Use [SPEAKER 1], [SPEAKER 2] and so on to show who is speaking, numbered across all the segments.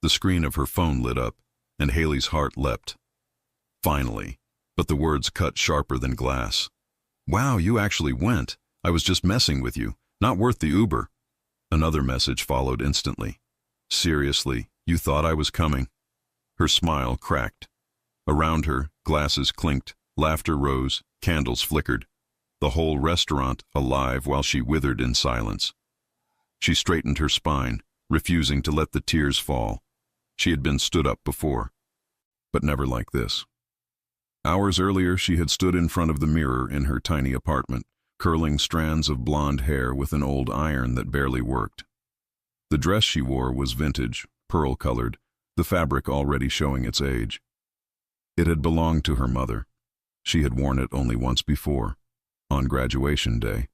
[SPEAKER 1] The screen of her phone lit up, and Haley's heart leapt. Finally. But the words cut sharper than glass. "Wow, you actually went. I was just messing with you. Not worth the Uber." Another message followed instantly. "Seriously, you thought I was coming?" Her smile cracked. Around her, glasses clinked, laughter rose, candles flickered. The whole restaurant alive while she withered in silence. She straightened her spine, refusing to let the tears fall. She had been stood up before, but never like this. Hours earlier, she had stood in front of the mirror in her tiny apartment, curling strands of blonde hair with an old iron that barely worked. The dress she wore was vintage, pearl-colored, the fabric already showing its age. It had belonged to her mother. She had worn it only once before, on graduation day,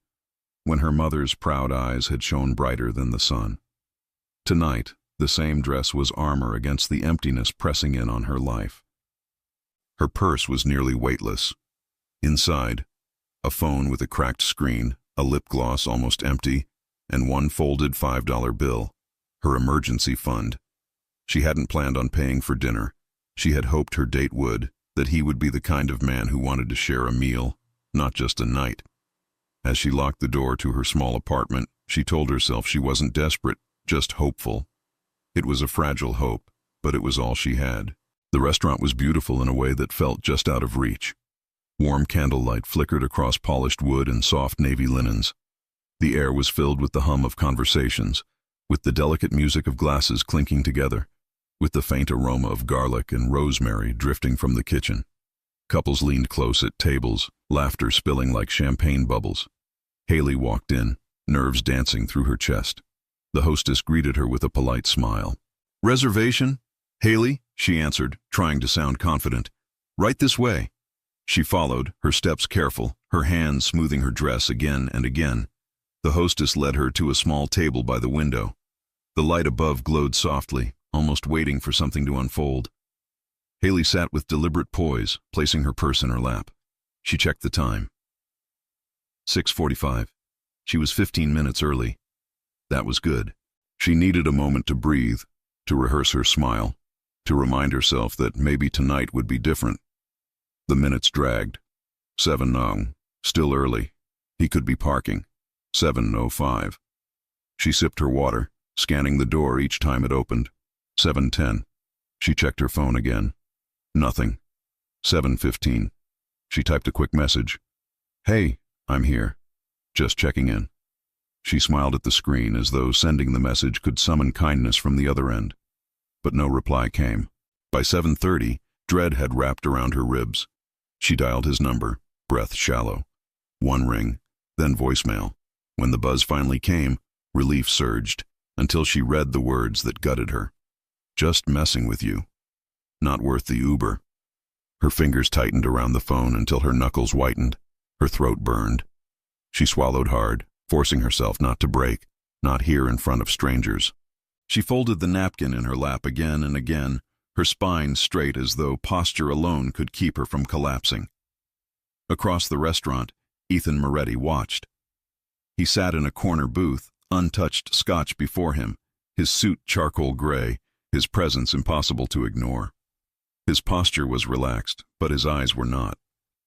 [SPEAKER 1] when her mother's proud eyes had shone brighter than the sun. Tonight, the same dress was armor against the emptiness pressing in on her life. Her purse was nearly weightless. Inside, a phone with a cracked screen, a lip gloss almost empty, and one folded $5 bill, her emergency fund. She hadn't planned on paying for dinner. She had hoped her date would, that he would be the kind of man who wanted to share a meal, not just a night. As she locked the door to her small apartment, she told herself she wasn't desperate, just hopeful. It was a fragile hope, but it was all she had. The restaurant was beautiful in a way that felt just out of reach. Warm candlelight flickered across polished wood and soft navy linens. The air was filled with the hum of conversations, with the delicate music of glasses clinking together, with the faint aroma of garlic and rosemary drifting from the kitchen. Couples leaned close at tables, laughter spilling like champagne bubbles. Haley walked in, nerves dancing through her chest. The hostess greeted her with a polite smile. "Reservation? Haley?" she answered, trying to sound confident. "Right this way." She followed, her steps careful, her hands smoothing her dress again and again. The hostess led her to a small table by the window. The light above glowed softly, almost waiting for something to unfold. Haley sat with deliberate poise, placing her purse in her lap. She checked the time. 6:45. She was 15 minutes early. That was good. She needed a moment to breathe, to rehearse her smile, to remind herself that maybe tonight would be different. The minutes dragged. 7:00. Still early. He could be parking. 7:05. She sipped her water, scanning the door each time it opened. 7:10. She checked her phone again. Nothing. 7:15. She typed a quick message. "Hey, I'm here. Just checking in." She smiled at the screen as though sending the message could summon kindness from the other end. But no reply came. By 7:30, dread had wrapped around her ribs. She dialed his number, breath shallow. One ring, then voicemail. When the buzz finally came, relief surged, until she read the words that gutted her. "Just messing with you. Not worth the Uber." Her fingers tightened around the phone until her knuckles whitened. Her throat burned. She swallowed hard, forcing herself not to break, not here in front of strangers. She folded the napkin in her lap again and again, her spine straight as though posture alone could keep her from collapsing. Across the restaurant, Ethan Moretti watched. He sat in a corner booth, untouched scotch before him, his suit charcoal gray, his presence impossible to ignore. His posture was relaxed, but his eyes were not.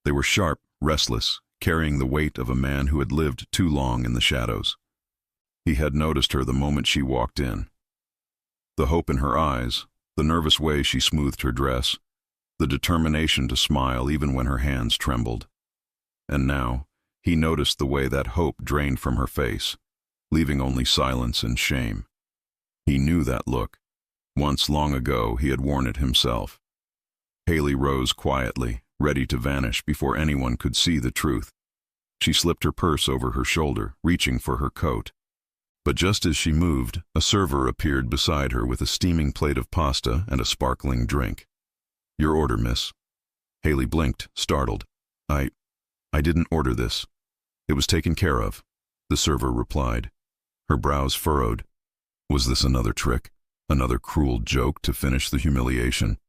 [SPEAKER 1] They were sharp, restless, carrying the weight of a man who had lived too long in the shadows. He had noticed her the moment she walked in. The hope in her eyes, the nervous way she smoothed her dress, the determination to smile even when her hands trembled. And now, he noticed the way that hope drained from her face, leaving only silence and shame. He knew that look. Once long ago, he had worn it himself. Haley rose quietly, ready to vanish before anyone could see the truth. She slipped her purse over her shoulder, reaching for her coat. But just as she moved, a server appeared beside her with a steaming plate of pasta and a sparkling drink. "Your order, miss." Haley blinked, startled. I didn't order this. It was taken care of," the server replied. Her brows furrowed. Was this another trick? Another cruel joke to finish the humiliation?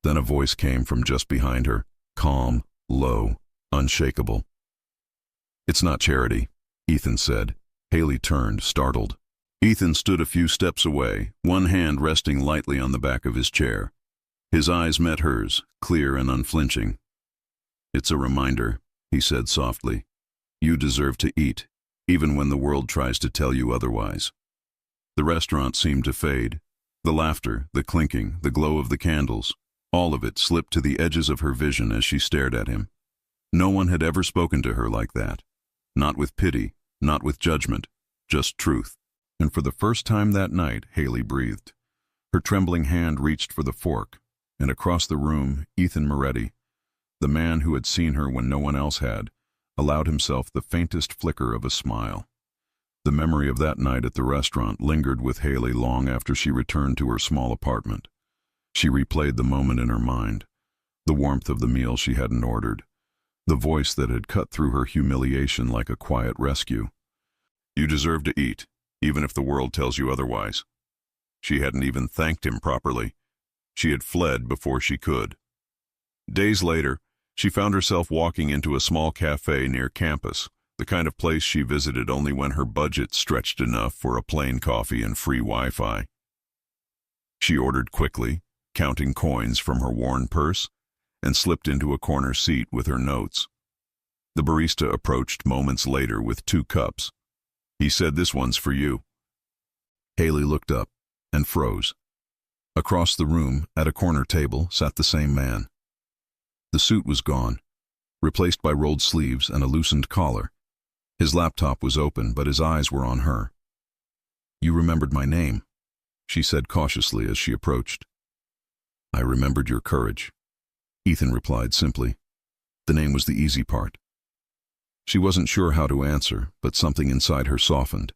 [SPEAKER 1] Then a voice came from just behind her, calm, low, unshakable. "It's not charity," Ethan said. Haley turned, startled. Ethan stood a few steps away, one hand resting lightly on the back of his chair. His eyes met hers, clear and unflinching. "It's a reminder," he said softly. "You deserve to eat, even when the world tries to tell you otherwise." The restaurant seemed to fade. The laughter, the clinking, the glow of the candles, all of it slipped to the edges of her vision as she stared at him. No one had ever spoken to her like that. Not with pity, not with judgment, just truth. And for the first time that night, Haley breathed. Her trembling hand reached for the fork, and across the room, Ethan Moretti, the man who had seen her when no one else had, allowed himself the faintest flicker of a smile. The memory of that night at the restaurant lingered with Haley long after she returned to her small apartment. She replayed the moment in her mind, the warmth of the meal she hadn't ordered, the voice that had cut through her humiliation like a quiet rescue. "You deserve to eat, even if the world tells you otherwise." She hadn't even thanked him properly. She had fled before she could. Days later, she found herself walking into a small cafe near campus, the kind of place she visited only when her budget stretched enough for a plain coffee and free Wi-Fi. She ordered quickly, counting coins from her worn purse, and slipped into a corner seat with her notes. The barista approached moments later with 2 cups. He said, "This one's for you." Haley looked up and froze. Across the room, at a corner table, sat the same man. The suit was gone, replaced by rolled sleeves and a loosened collar. His laptop was open, but his eyes were on her. "You remembered my name," she said cautiously as she approached. "I remembered your courage," Ethan replied simply. The name was the easy part. She wasn't sure how to answer, but something inside her softened.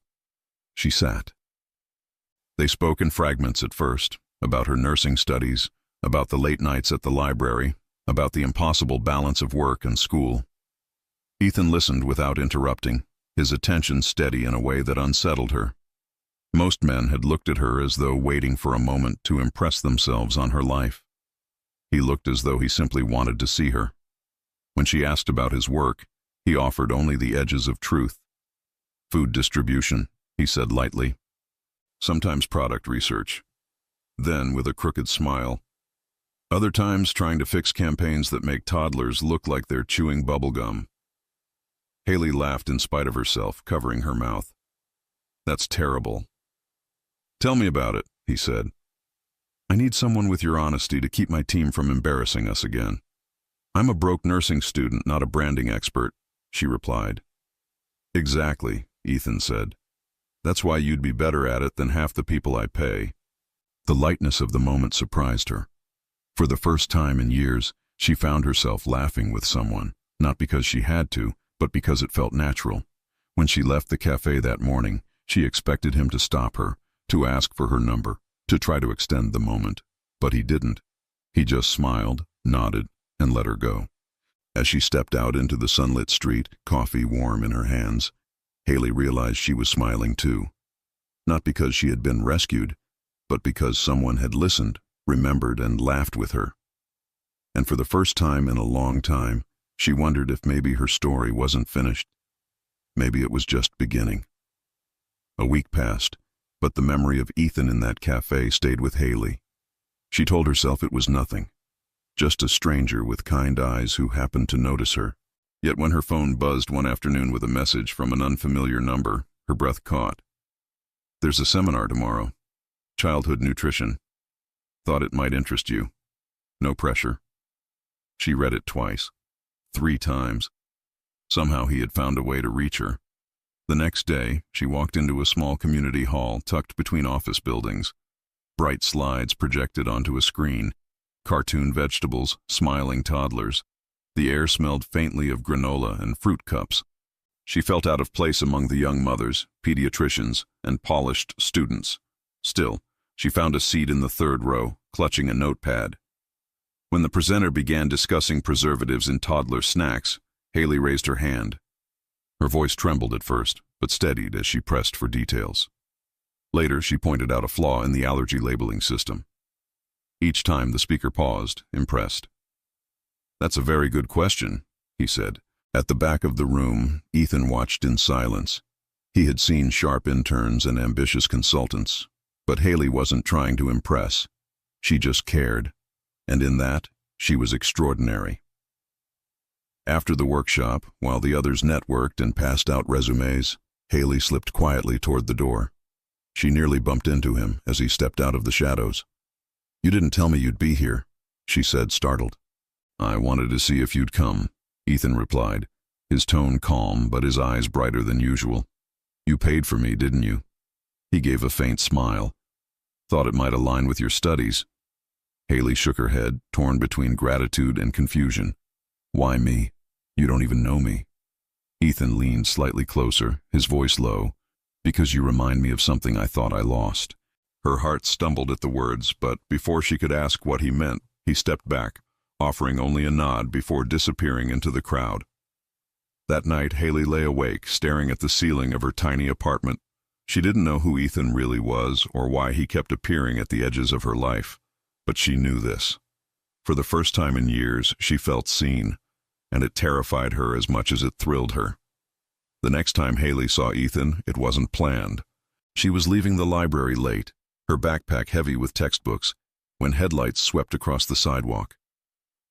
[SPEAKER 1] She sat. They spoke in fragments at first, about her nursing studies, about the late nights at the library, about the impossible balance of work and school. Ethan listened without interrupting, his attention steady in a way that unsettled her. Most men had looked at her as though waiting for a moment to impress themselves on her life. He looked as though he simply wanted to see her. When she asked about his work, he offered only the edges of truth. "Food distribution," he said lightly. "Sometimes product research." Then, with a crooked smile, "Other times trying to fix campaigns that make toddlers look like they're chewing bubble gum." Haley laughed in spite of herself, covering her mouth. "That's terrible." "Tell me about it," he said. "I need someone with your honesty to keep my team from embarrassing us again." "I'm a broke nursing student, not a branding expert," she replied. "Exactly," Ethan said. "That's why you'd be better at it than half the people I pay." The lightness of the moment surprised her. For the first time in years, she found herself laughing with someone, not because she had to, but because it felt natural. When she left the cafe that morning, she expected him to stop her, to ask for her number, to try to extend the moment. But he didn't. He just smiled, nodded, and let her go. As she stepped out into the sunlit street, coffee warm in her hands, Haley realized she was smiling too. Not because she had been rescued, but because someone had listened, remembered, and laughed with her. And for the first time in a long time, she wondered if maybe her story wasn't finished. Maybe it was just beginning. A week passed, but the memory of Ethan in that cafe stayed with Haley. She told herself it was nothing, just a stranger with kind eyes who happened to notice her. Yet when her phone buzzed one afternoon with a message from an unfamiliar number, her breath caught. "There's a seminar tomorrow. Childhood nutrition. Thought it might interest you. No pressure." She read it twice. 3 times. Somehow he had found a way to reach her. The next day, she walked into a small community hall tucked between office buildings. Bright slides projected onto a screen, cartoon vegetables, smiling toddlers. The air smelled faintly of granola and fruit cups. She felt out of place among the young mothers, pediatricians, and polished students. Still, she found a seat in the 3rd row, clutching a notepad. When the presenter began discussing preservatives in toddler snacks, Haley raised her hand. Her voice trembled at first, but steadied as she pressed for details. Later, she pointed out a flaw in the allergy labeling system. Each time the speaker paused, impressed. "That's a very good question," he said. At the back of the room, Ethan watched in silence. He had seen sharp interns and ambitious consultants, but Haley wasn't trying to impress. She just cared, and in that, she was extraordinary. After the workshop, while the others networked and passed out resumes, Haley slipped quietly toward the door. She nearly bumped into him as he stepped out of the shadows. "You didn't tell me you'd be here," she said, startled. "I wanted to see if you'd come," Ethan replied, his tone calm but his eyes brighter than usual. "You paid for me, didn't you?" He gave a faint smile. "Thought it might align with your studies." Haley shook her head, torn between gratitude and confusion. "Why me? You don't even know me." Ethan leaned slightly closer, his voice low. "Because you remind me of something I thought I lost." Her heart stumbled at the words, but before she could ask what he meant, he stepped back, offering only a nod before disappearing into the crowd. That night, Haley lay awake, staring at the ceiling of her tiny apartment. She didn't know who Ethan really was or why he kept appearing at the edges of her life, but she knew this. For the first time in years, she felt seen, and it terrified her as much as it thrilled her. The next time Haley saw Ethan, it wasn't planned. She was leaving the library late, her backpack heavy with textbooks, when headlights swept across the sidewalk.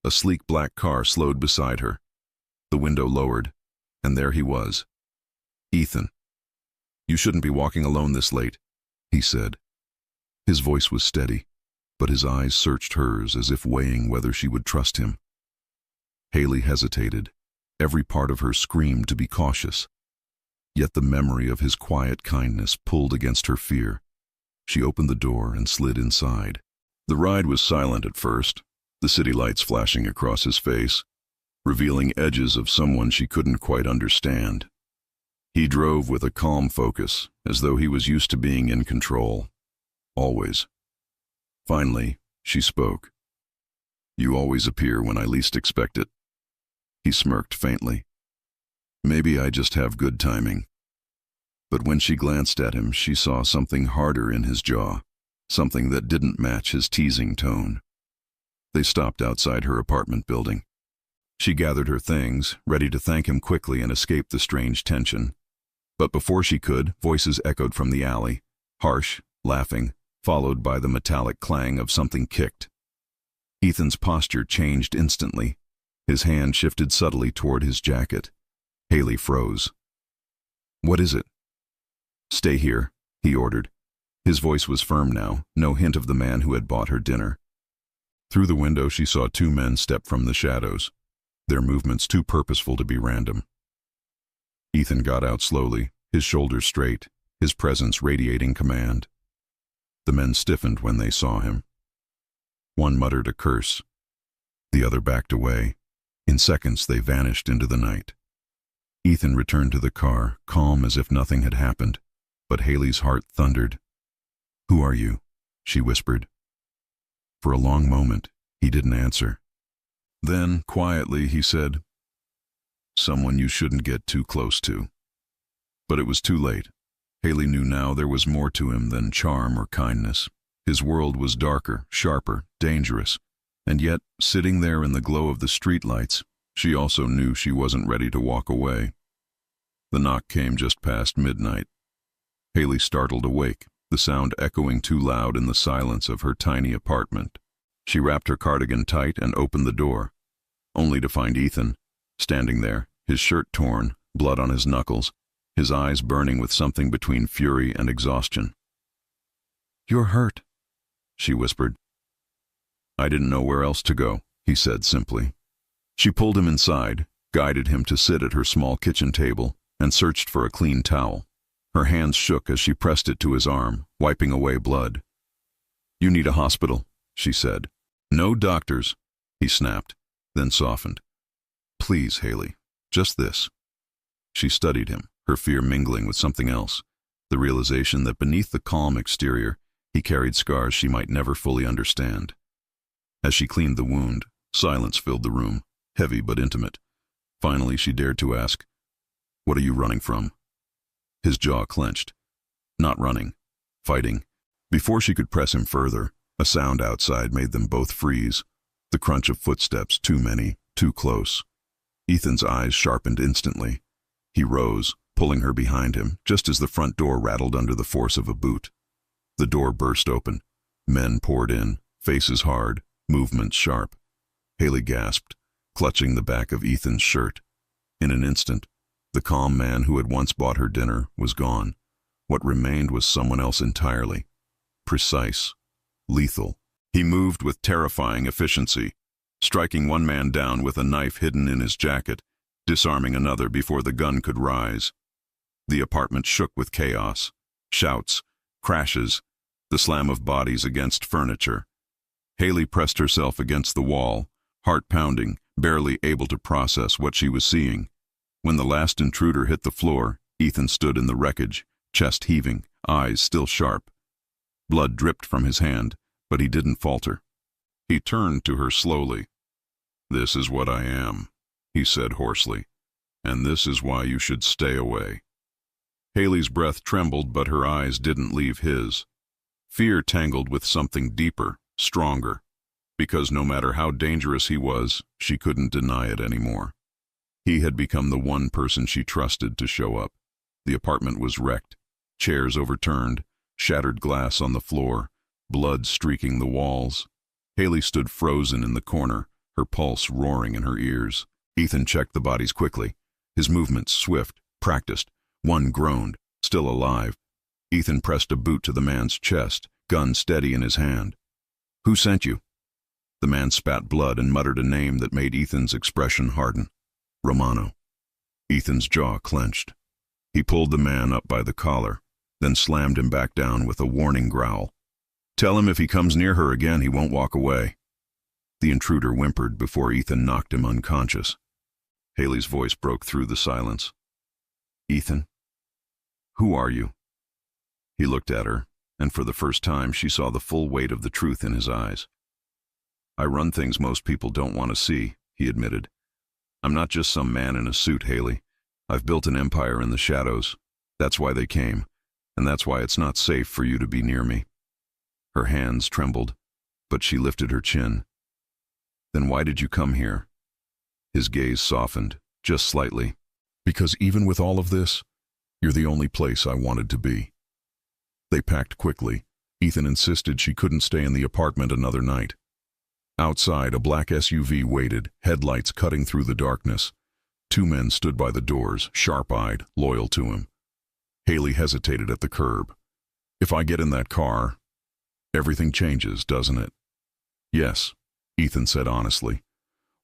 [SPEAKER 1] A sleek black car slowed beside her. The window lowered, and there he was. "Ethan, you shouldn't be walking alone this late," he said. His voice was steady, but his eyes searched hers as if weighing whether she would trust him. Haley hesitated. Every part of her screamed to be cautious. Yet the memory of his quiet kindness pulled against her fear. She opened the door and slid inside. The ride was silent at first, the city lights flashing across his face, revealing edges of someone she couldn't quite understand. He drove with a calm focus, as though he was used to being in control. Always. Finally, she spoke. "You always appear when I least expect it." He smirked faintly. "Maybe I just have good timing." But when she glanced at him, she saw something harder in his jaw, something that didn't match his teasing tone. They stopped outside her apartment building. She gathered her things, ready to thank him quickly and escape the strange tension. But before she could, voices echoed from the alley, harsh, laughing, followed by the metallic clang of something kicked. Ethan's posture changed instantly. His hand shifted subtly toward his jacket. Haley froze. "What is it?" "Stay here," he ordered. His voice was firm now, no hint of the man who had bought her dinner. Through the window she saw two men step from the shadows, their movements too purposeful to be random. Ethan got out slowly, his shoulders straight, his presence radiating command. The men stiffened when they saw him. One muttered a curse. The other backed away. In seconds they vanished into the night. Ethan returned to the car, calm as if nothing had happened, but Haley's heart thundered. "Who are you?" she whispered. For a long moment, he didn't answer. Then, quietly, he said, "Someone you shouldn't get too close to." But it was too late. Haley knew now there was more to him than charm or kindness. His world was darker, sharper, dangerous, and yet, sitting there in the glow of the streetlights, she also knew she wasn't ready to walk away. The knock came just past midnight. Haley startled awake, the sound echoing too loud in the silence of her tiny apartment. She wrapped her cardigan tight and opened the door, only to find Ethan, standing there, his shirt torn, blood on his knuckles, his eyes burning with something between fury and exhaustion. "You're hurt," she whispered. "I didn't know where else to go," he said simply. She pulled him inside, guided him to sit at her small kitchen table, and searched for a clean towel. Her hands shook as she pressed it to his arm, wiping away blood. "You need a hospital," she said. "No doctors," he snapped, then softened. "Please, Haley, just this." She studied him, her fear mingling with something else, the realization that beneath the calm exterior, he carried scars she might never fully understand. As she cleaned the wound, silence filled the room, heavy but intimate. Finally, she dared to ask, "What are you running from?" His jaw clenched. Not running, fighting. Before she could press him further, a sound outside made them both freeze, the crunch of footsteps, too many, too close. Ethan's eyes sharpened instantly. He rose, pulling her behind him, just as the front door rattled under the force of a boot. The door burst open. Men poured in, faces hard, movements sharp. Haley gasped, clutching the back of Ethan's shirt. In an instant, the calm man who had once bought her dinner was gone. What remained was someone else entirely. Precise. Lethal. He moved with terrifying efficiency, striking one man down with a knife hidden in his jacket, disarming another before the gun could rise. The apartment shook with chaos. Shouts, crashes, the slam of bodies against furniture. Haley pressed herself against the wall, heart pounding, barely able to process what she was seeing. When the last intruder hit the floor, Ethan stood in the wreckage, chest heaving, eyes still sharp. Blood dripped from his hand, but he didn't falter. He turned to her slowly. "This is what I am," he said hoarsely, "and this is why you should stay away." Haley's breath trembled, but her eyes didn't leave his. Fear tangled with something deeper, stronger, because no matter how dangerous he was, she couldn't deny it anymore. He had become the one person she trusted to show up. The apartment was wrecked, chairs overturned, shattered glass on the floor, blood streaking the walls. Haley stood frozen in the corner, her pulse roaring in her ears. Ethan checked the bodies quickly, his movements swift, practiced. One groaned, still alive. Ethan pressed a boot to the man's chest, gun steady in his hand. "Who sent you?" The man spat blood and muttered a name that made Ethan's expression harden. "Romano." Ethan's jaw clenched. He pulled the man up by the collar, then slammed him back down with a warning growl. "Tell him if he comes near her again, he won't walk away." The intruder whimpered before Ethan knocked him unconscious. Haley's voice broke through the silence. "Ethan, who are you?" He looked at her, and for the first time she saw the full weight of the truth in his eyes. "I run things most people don't want to see," he admitted. "I'm not just some man in a suit, Haley. I've built an empire in the shadows. That's why they came, and that's why it's not safe for you to be near me." Her hands trembled, but she lifted her chin. "Then why did you come here?" His gaze softened, just slightly. "Because even with all of this, you're the only place I wanted to be." They packed quickly. Ethan insisted she couldn't stay in the apartment another night. Outside, a black SUV waited, headlights cutting through the darkness. Two men stood by the doors, sharp-eyed, loyal to him. Haley hesitated at the curb. "If I get in that car, everything changes, doesn't it?" "Yes," Ethan said honestly.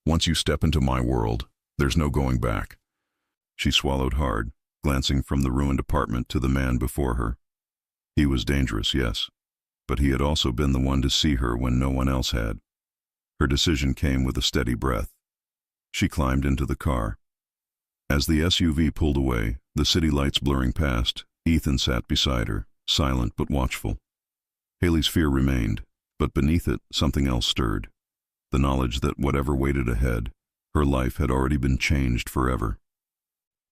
[SPEAKER 1] "Once you step into my world, there's no going back." She swallowed hard, glancing from the ruined apartment to the man before her. He was dangerous, yes, but he had also been the one to see her when no one else had. Her decision came with a steady breath. She climbed into the car. As the SUV pulled away, the city lights blurring past, Ethan sat beside her, silent but watchful. Haley's fear remained, but beneath it something else stirred. The knowledge that whatever waited ahead, her life had already been changed forever.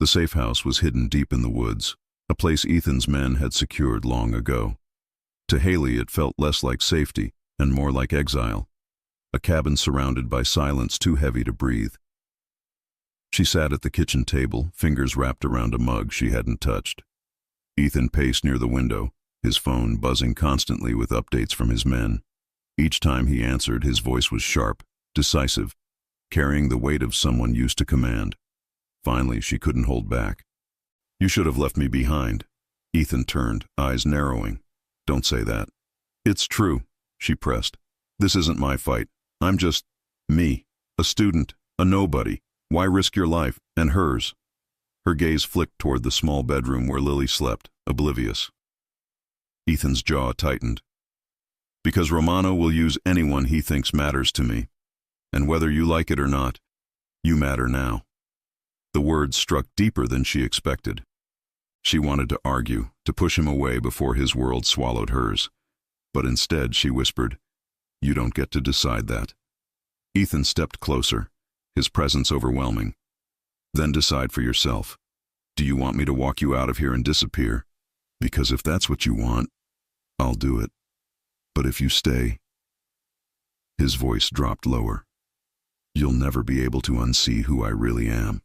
[SPEAKER 1] The safe house was hidden deep in the woods, a place Ethan's men had secured long ago. To Haley it felt less like safety and more like exile, a cabin surrounded by silence too heavy to breathe. She sat at the kitchen table, fingers wrapped around a mug she hadn't touched. Ethan paced near the window, his phone buzzing constantly with updates from his men. Each time he answered, his voice was sharp, decisive, carrying the weight of someone used to command. Finally, she couldn't hold back. "You should have left me behind." Ethan turned, eyes narrowing. "Don't say that." "It's true," she pressed. "This isn't my fight. I'm just me, a student, a nobody. Why risk your life, and hers?" Her gaze flicked toward the small bedroom where Lily slept, oblivious. Ethan's jaw tightened. "Because Romano will use anyone he thinks matters to me. And whether you like it or not, you matter now." The words struck deeper than she expected. She wanted to argue, to push him away before his world swallowed hers. But instead she whispered, "You don't get to decide that." Ethan stepped closer, his presence overwhelming. "Then decide for yourself. Do you want me to walk you out of here and disappear? Because if that's what you want, I'll do it. But if you stay..." His voice dropped lower. "You'll never be able to unsee who I really am."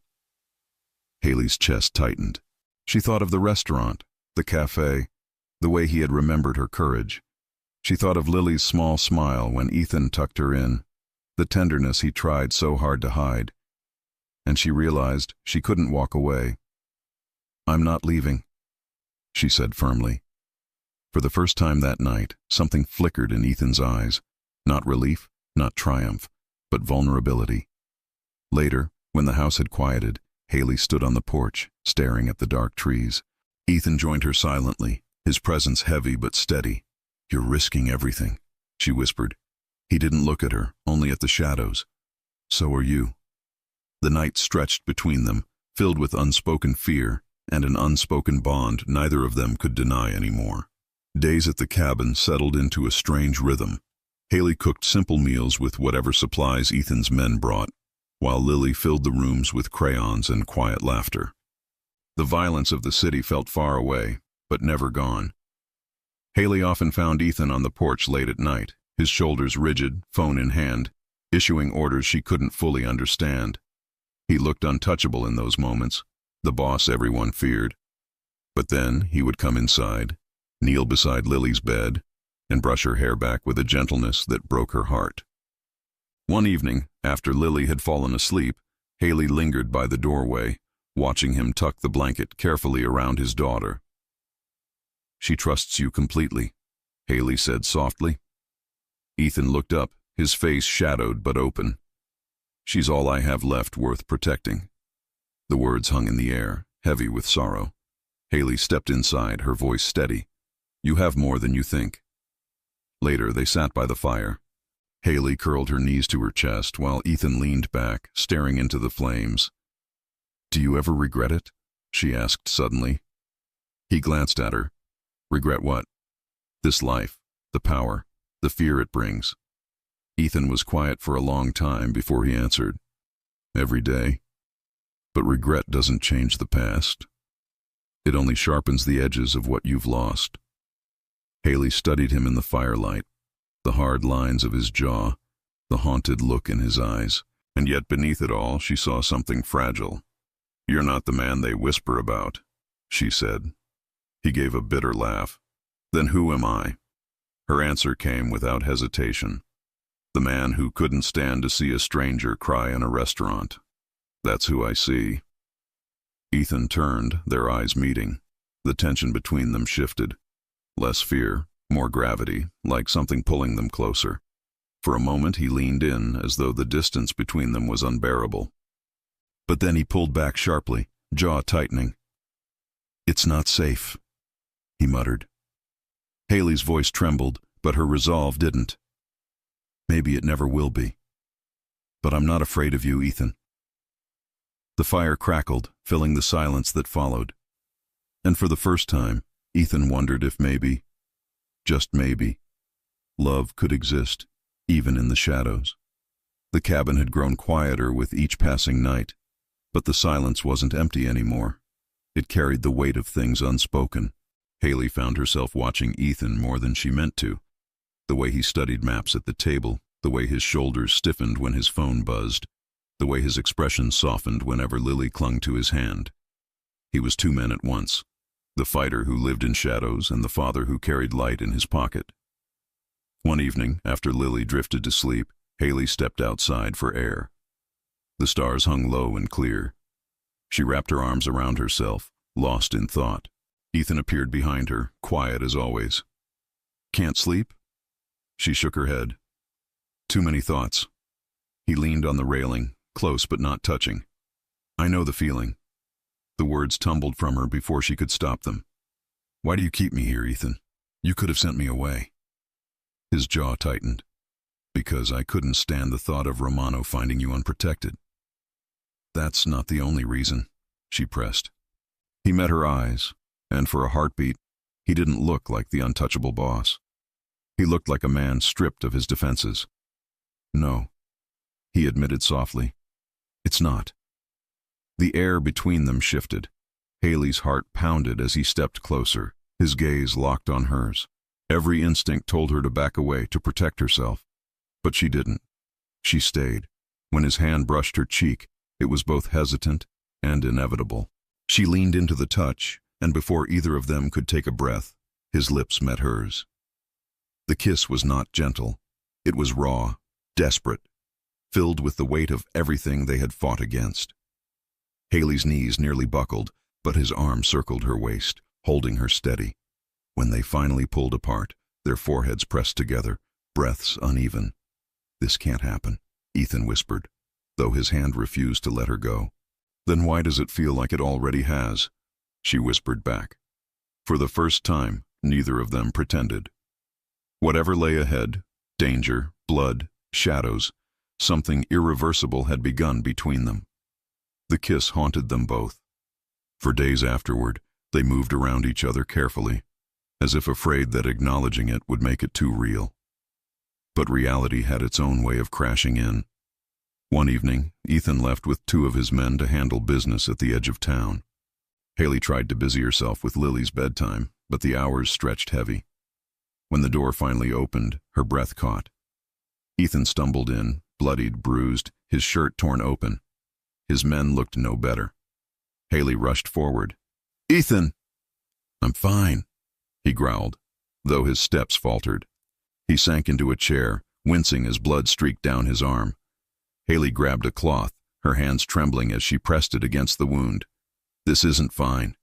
[SPEAKER 1] Haley's chest tightened. She thought of the restaurant, the cafe, the way he had remembered her courage. She thought of Lily's small smile when Ethan tucked her in, the tenderness he tried so hard to hide. And she realized she couldn't walk away. "I'm not leaving," she said firmly. For the first time that night, something flickered in Ethan's eyes. Not relief, not triumph, but vulnerability. Later, when the house had quieted, Haley stood on the porch, staring at the dark trees. Ethan joined her silently, his presence heavy but steady. "You're risking everything," she whispered. He didn't look at her, only at the shadows. "So are you." The night stretched between them, filled with unspoken fear and an unspoken bond neither of them could deny anymore. Days at the cabin settled into a strange rhythm. Haley cooked simple meals with whatever supplies Ethan's men brought, while Lily filled the rooms with crayons and quiet laughter. The violence of the city felt far away, but never gone. Haley often found Ethan on the porch late at night, his shoulders rigid, phone in hand, issuing orders she couldn't fully understand. He looked untouchable in those moments, the boss everyone feared. But then he would come inside, kneel beside Lily's bed, and brush her hair back with a gentleness that broke her heart. One evening, after Lily had fallen asleep, Haley lingered by the doorway, watching him tuck the blanket carefully around his daughter. "She trusts you completely," Haley said softly. Ethan looked up, his face shadowed but open. "She's all I have left worth protecting." The words hung in the air, heavy with sorrow. Haley stepped inside, her voice steady. "You have more than you think." Later, they sat by the fire. Haley curled her knees to her chest while Ethan leaned back, staring into the flames. "Do you ever regret it?" she asked suddenly. He glanced at her. "Regret what?" "This life, the power, the fear it brings." Ethan was quiet for a long time before he answered. "Every day. But regret doesn't change the past. It only sharpens the edges of what you've lost." Haley studied him in the firelight, the hard lines of his jaw, the haunted look in his eyes, and yet beneath it all she saw something fragile. "You're not the man they whisper about," she said. He gave a bitter laugh. "Then who am I?" Her answer came without hesitation. "The man who couldn't stand to see a stranger cry in a restaurant. That's who I see." Ethan turned, their eyes meeting. The tension between them shifted. Less fear, more gravity, like something pulling them closer. For a moment he leaned in, as though the distance between them was unbearable. But then he pulled back sharply, jaw tightening. "It's not safe," he muttered. Haley's voice trembled, but her resolve didn't. "Maybe it never will be. But I'm not afraid of you, Ethan." The fire crackled, filling the silence that followed. And for the first time, Ethan wondered if maybe, just maybe, love could exist, even in the shadows. The cabin had grown quieter with each passing night, but the silence wasn't empty anymore. It carried the weight of things unspoken. Haley found herself watching Ethan more than she meant to. The way he studied maps at the table, the way his shoulders stiffened when his phone buzzed, the way his expression softened whenever Lily clung to his hand. He was two men at once, the fighter who lived in shadows and the father who carried light in his pocket. One evening, after Lily drifted to sleep, Haley stepped outside for air. The stars hung low and clear. She wrapped her arms around herself, lost in thought. Ethan appeared behind her, quiet as always. "Can't sleep?" She shook her head. "Too many thoughts." He leaned on the railing, close but not touching. "I know the feeling." The words tumbled from her before she could stop them. "Why do you keep me here, Ethan? You could have sent me away." His jaw tightened. "Because I couldn't stand the thought of Romano finding you unprotected." "That's not the only reason," she pressed. He met her eyes, and for a heartbeat, he didn't look like the untouchable boss. He looked like a man stripped of his defenses. "No," he admitted softly. "It's not." The air between them shifted. Haley's heart pounded as he stepped closer, his gaze locked on hers. Every instinct told her to back away, to protect herself. But she didn't. She stayed. When his hand brushed her cheek, it was both hesitant and inevitable. She leaned into the touch, and before either of them could take a breath, his lips met hers. The kiss was not gentle. It was raw, desperate, filled with the weight of everything they had fought against. Haley's knees nearly buckled, but his arm circled her waist, holding her steady. When they finally pulled apart, their foreheads pressed together, breaths uneven. "This can't happen," Ethan whispered, though his hand refused to let her go. "Then why does it feel like it already has?" she whispered back. For the first time, neither of them pretended. Whatever lay ahead, danger, blood, shadows, something irreversible had begun between them. The kiss haunted them both. For days afterward, they moved around each other carefully, as if afraid that acknowledging it would make it too real. But reality had its own way of crashing in. One evening, Ethan left with 2 of his men to handle business at the edge of town. Haley tried to busy herself with Lily's bedtime, but the hours stretched heavy. When the door finally opened, her breath caught. Ethan stumbled in, bloodied, bruised, his shirt torn open. His men looked no better. Haley rushed forward. "Ethan!" "I'm fine," he growled, though his steps faltered. He sank into a chair, wincing as blood streaked down his arm. Haley grabbed a cloth, her hands trembling as she pressed it against the wound. "This isn't fine.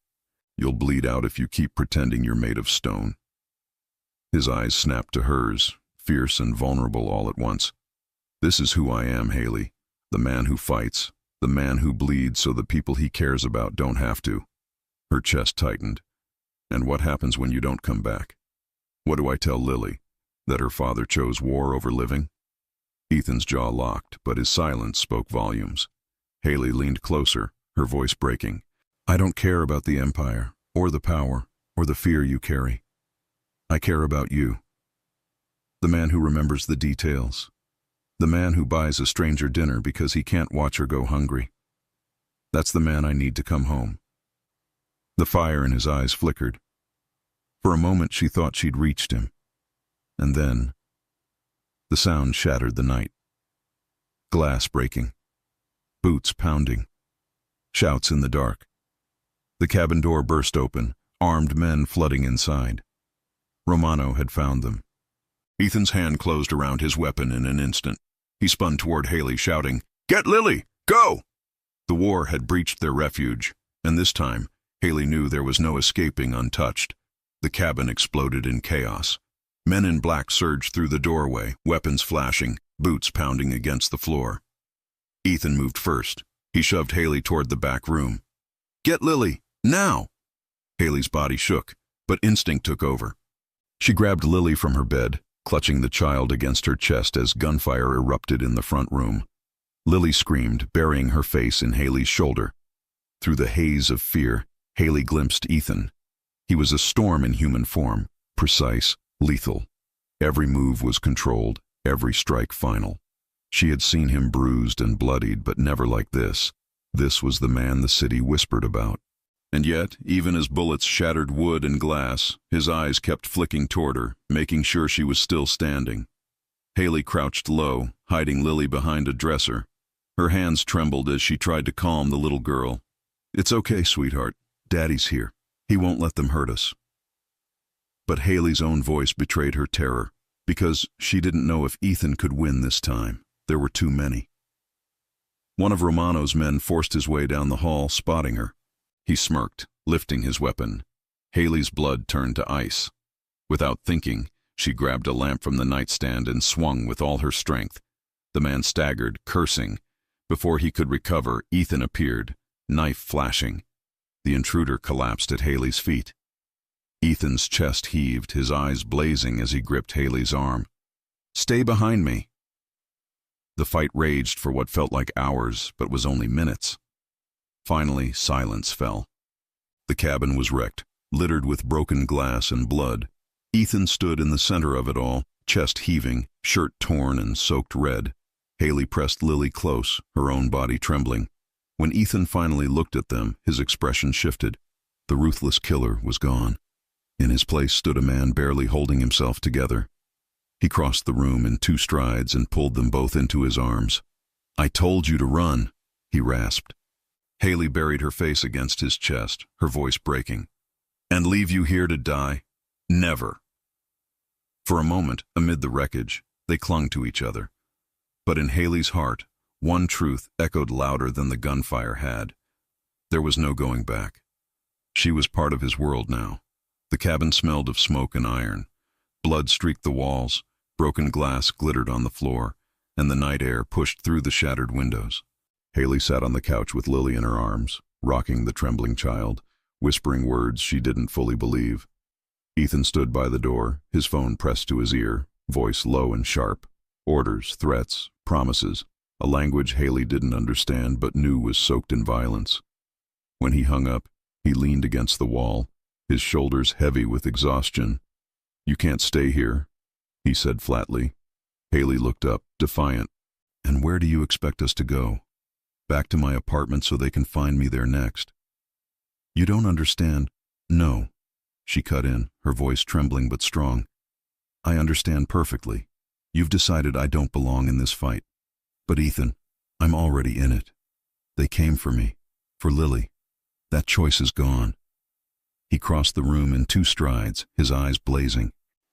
[SPEAKER 1] You'll bleed out if you keep pretending you're made of stone." His eyes snapped to hers, fierce and vulnerable all at once. "This is who I am, Haley. The man who fights, the man who bleeds so the people he cares about don't have to." Her chest tightened. "And what happens when you don't come back? What do I tell Lily? That her father chose war over living?" Ethan's jaw locked, but his silence spoke volumes. Haley leaned closer, her voice breaking. "I don't care about the empire, or the power, or the fear you carry. I care about you. The man who remembers the details. The man who buys a stranger dinner because he can't watch her go hungry. That's the man I need to come home." The fire in his eyes flickered. For a moment she thought she'd reached him. And then, the sound shattered the night. Glass breaking. Boots pounding. Shouts in the dark. The cabin door burst open, armed men flooding inside. Romano had found them. Ethan's hand closed around his weapon in an instant. He spun toward Haley, shouting, "Get Lily! Go!" The war had breached their refuge, and this time, Haley knew there was no escaping untouched. The cabin exploded in chaos. Men in black surged through the doorway, weapons flashing, boots pounding against the floor. Ethan moved first. He shoved Haley toward the back room. "Get Lily! Now!" Haley's body shook, but instinct took over. She grabbed Lily from her bed, clutching the child against her chest as gunfire erupted in the front room. Lily screamed, burying her face in Haley's shoulder. Through the haze of fear, Haley glimpsed Ethan. He was a storm in human form, precise, lethal. Every move was controlled, every strike final. She had seen him bruised and bloodied, but never like this. This was the man the city whispered about. And yet, even as bullets shattered wood and glass, his eyes kept flicking toward her, making sure she was still standing. Haley crouched low, hiding Lily behind a dresser. Her hands trembled as she tried to calm the little girl. "It's okay, sweetheart. Daddy's here. He won't let them hurt us." But Haley's own voice betrayed her terror, because she didn't know if Ethan could win this time. There were too many. One of Romano's men forced his way down the hall, spotting her. He smirked, lifting his weapon. Haley's blood turned to ice. Without thinking, she grabbed a lamp from the nightstand and swung with all her strength. The man staggered, cursing. Before he could recover, Ethan appeared, knife flashing. The intruder collapsed at Haley's feet. Ethan's chest heaved, his eyes blazing as he gripped Haley's arm. "Stay behind me." The fight raged for what felt like hours, but was only minutes. Finally, silence fell. The cabin was wrecked, littered with broken glass and blood. Ethan stood in the center of it all, chest heaving, shirt torn and soaked red. Haley pressed Lily close, her own body trembling. When Ethan finally looked at them, his expression shifted. The ruthless killer was gone. In his place stood a man barely holding himself together. He crossed the room in 2 strides and pulled them both into his arms. "I told you to run," he rasped. Haley buried her face against his chest, her voice breaking. "And leave you here to die? Never." For a moment, amid the wreckage, they clung to each other. But in Haley's heart, one truth echoed louder than the gunfire had. There was no going back. She was part of his world now. The cabin smelled of smoke and iron. Blood streaked the walls, broken glass glittered on the floor, and the night air pushed through the shattered windows. Haley sat on the couch with Lily in her arms, rocking the trembling child, whispering words she didn't fully believe. Ethan stood by the door, his phone pressed to his ear, voice low and sharp. Orders, threats, promises, a language Haley didn't understand but knew was soaked in violence. When he hung up, he leaned against the wall, his shoulders heavy with exhaustion. "You can't stay here," he said flatly. Haley looked up, defiant. "And where do you expect us to go? Back to my apartment so they can find me there next?" "You don't understand." "No," she cut in, her voice trembling but strong. "I understand perfectly. You've decided I don't belong in this fight. But Ethan, I'm already in it. They came for me, for Lily. That choice is gone." He crossed the room in 2 strides, his eyes blazing.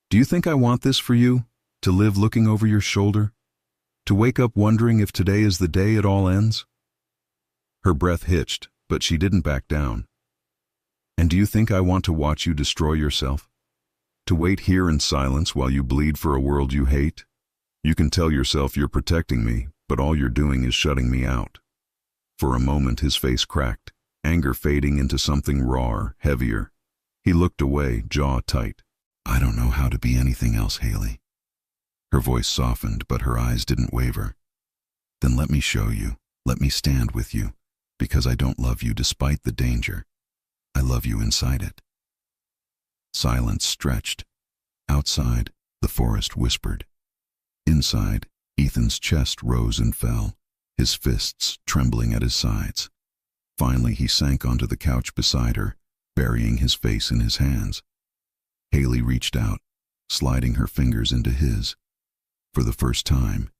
[SPEAKER 1] "Do you think I want this for you? To live looking over your shoulder? To wake up wondering if today is the day it all ends?" Her breath hitched, but she didn't back down. "And do you think I want to watch you destroy yourself? To wait here in silence while you bleed for a world you hate? You can tell yourself you're protecting me, but all you're doing is shutting me out." For a moment his face cracked, anger fading into something rawer, heavier. He looked away, jaw tight. "I don't know how to be anything else, Haley." Her voice softened, but her eyes didn't waver. "Then let me show you. Let me stand with you. Because I don't love you despite the danger. I love you inside it." Silence stretched. Outside, the forest whispered. Inside, Ethan's chest rose and fell, his fists trembling at his sides. Finally, he sank onto the couch beside her, burying his face in his hands. Haley reached out, sliding her fingers into his. For the first time,